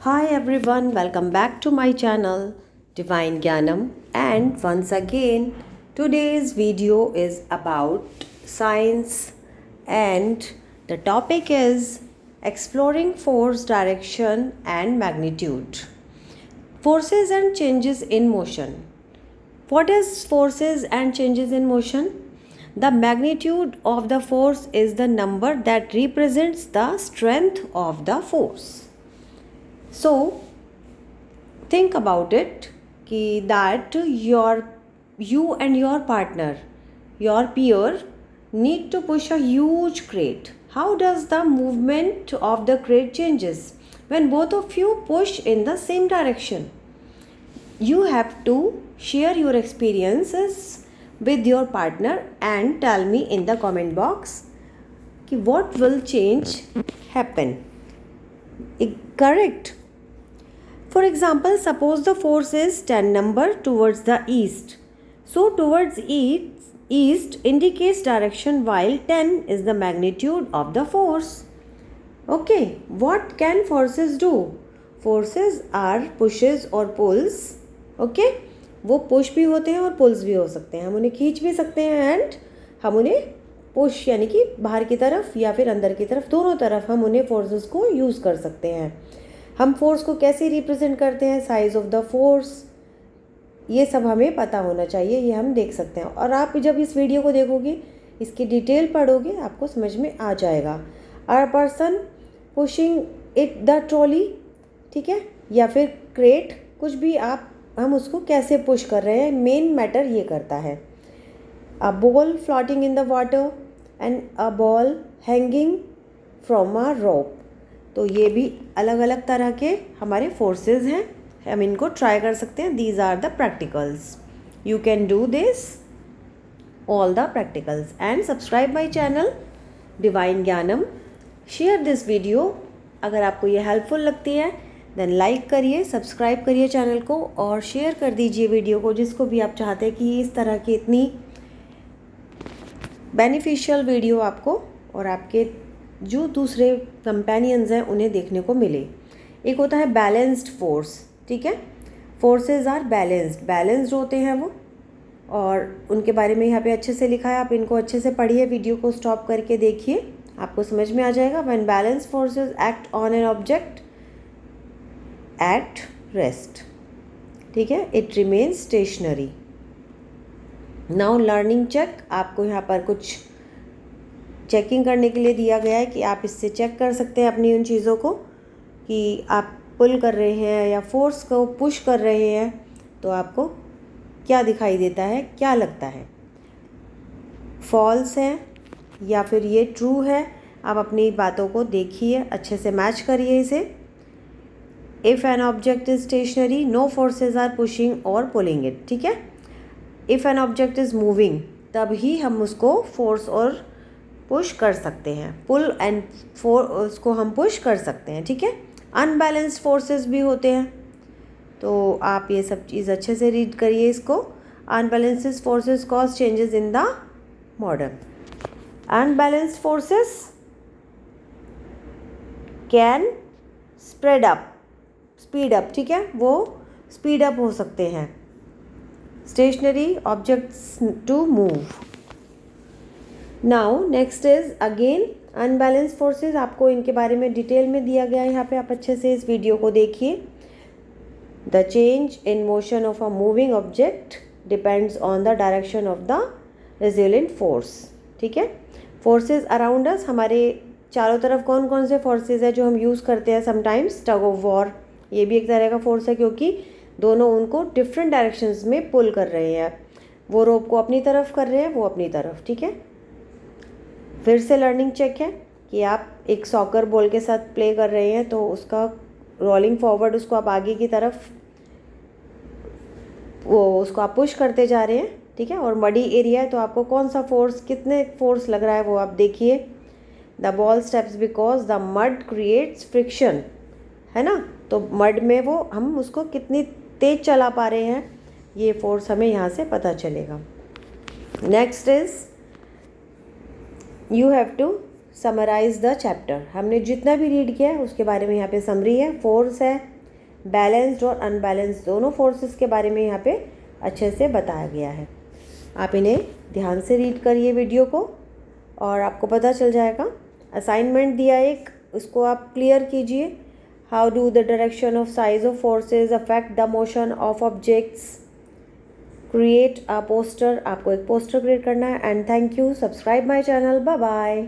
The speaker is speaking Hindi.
Hi everyone, welcome back to my channel Divine Gyanam, and once again today's video is about science, and the topic is exploring force, direction and magnitude. Forces and changes in motion. What is forces and changes in motion? The magnitude of the force is the number that represents the strength of the force. So think about it that you and your partner, your peer, need to push a huge crate. How does the movement of the crate changes when both of you push in the same direction? You have to share your experiences with your partner and tell me in the comment box what will change happen. Correct? For example, suppose the force is 10 number towards the east. So towards east indicates direction while 10 is the magnitude of the force. Okay, what can forces do? Forces are pushes or pulls. Okay, वो पुश भी होते हैं और पुल्स भी हो सकते हैं. हम उन्हें खींच भी सकते हैं एंड हम उन्हें पुश यानी कि बाहर की तरफ या फिर अंदर की तरफ, दोनों तरफ हम उन्हें फोर्सेस को यूज़ कर सकते हैं. हम फोर्स को कैसे रिप्रेजेंट करते हैं, साइज ऑफ द फोर्स, ये सब हमें पता होना चाहिए, ये हम देख सकते हैं. और आप जब इस वीडियो को देखोगे, इसकी डिटेल पढ़ोगे, आपको समझ में आ जाएगा. A person pushing it the trolley, ठीक है, या फिर क्रेट, कुछ भी हम उसको कैसे पुश कर रहे हैं, मेन मैटर ये करता है. A ball floating in the water and a ball hanging from a rope. तो ये भी अलग अलग तरह के हमारे फोर्सेस हैं, हम इनको ट्राई कर सकते हैं. These are the practicals. You can do this all the practicals and subscribe my channel divine Gyanam. Share this video. अगर आपको ये हेल्पफुल लगती है देन लाइक करिए, सब्सक्राइब करिए चैनल को और शेयर कर दीजिए वीडियो को जिसको भी आप चाहते हैं कि इस तरह की इतनी बेनिफिशियल वीडियो आपको और आपके जो दूसरे कंपेनियंस हैं उन्हें देखने को मिले. एक होता है बैलेंस्ड फोर्स, ठीक है. फोर्सेस आर बैलेंस्ड होते हैं वो, और उनके बारे में यहाँ पे अच्छे से लिखा है. आप इनको अच्छे से पढ़िए, वीडियो को स्टॉप करके देखिए, आपको समझ में आ जाएगा. When balanced forces act on an object at rest, ठीक है, it remains stationary. Now learning check. आपको यहाँ पर कुछ चेकिंग करने के लिए दिया गया है कि आप इससे चेक कर सकते हैं अपनी उन चीज़ों को कि आप पुल कर रहे हैं या फोर्स को पुश कर रहे हैं, तो आपको क्या दिखाई देता है, क्या लगता है, फॉल्स है या फिर ये ट्रू है. आप अपनी बातों को देखिए, अच्छे से मैच करिए इसे. If an object is stationary no forces are pushing और पुलिंग इट, ठीक है. If an object is moving तब ही हम उसको फोर्स और पुश कर सकते हैं, पुल एंड उसको हम पुश कर सकते हैं, ठीक है. अनबैलेंस्ड फोर्सेस भी होते हैं, तो आप ये सब चीज़ अच्छे से रीड करिए इसको. Unbalanced forces cause changes in the modern. Unbalanced forces can spread up, speed up, ठीक है, वो स्पीड अप हो सकते हैं. Stationary objects to move. Now next is again unbalance forces. आपको इनके बारे में डिटेल में दिया गया है यहाँ पे, आप अच्छे से इस वीडियो को देखिए. The change in motion of a moving object depends on the direction of the resilient force, ठीक है. फोर्सेस अराउंड अस, हमारे चारों तरफ कौन कौन से फोर्सेस है जो हम यूज़ करते हैं समटाइम्स. टग ऑफ वॉर, ये भी एक तरह का फोर्स है क्योंकि दोनों उनको डिफरेंट डायरेक्शंस में पुल कर रहे हैं. वो रोप को अपनी तरफ कर रहे हैं, वो अपनी तरफ, ठीक है. फिर से लर्निंग चेक है कि आप एक सॉकर बॉल के साथ प्ले कर रहे हैं, तो उसका रोलिंग फॉरवर्ड, उसको आप आगे की तरफ उसको आप पुश करते जा रहे हैं, ठीक है. और मडी एरिया है तो आपको कौन सा फोर्स, कितने फोर्स लग रहा है वो आप देखिए. The ball steps because the mud creates friction, है ना. तो मड में वो हम उसको कितनी तेज चला पा रहे हैं, ये फोर्स हमें यहाँ से पता चलेगा. Next is you have to summarise the chapter. हमने जितना भी रीड किया है उसके बारे में यहाँ पे समरी है। फोर्स है, बैलेंस्ड और अनबैलेंस्ड दोनों फोर्सेस के बारे में यहाँ पे अच्छे से बताया गया है। आप इन्हें ध्यान से रीड करिए वीडियो को और आपको पता चल जाएगा। असाइनमेंट दिया एक, उसको आप क्लियर कीजिए। How do the direction of size of forces affect the motion of objects. Create a poster, आपको एक पोस्टर क्रिएट करना है। And thank you, subscribe my channel, bye bye.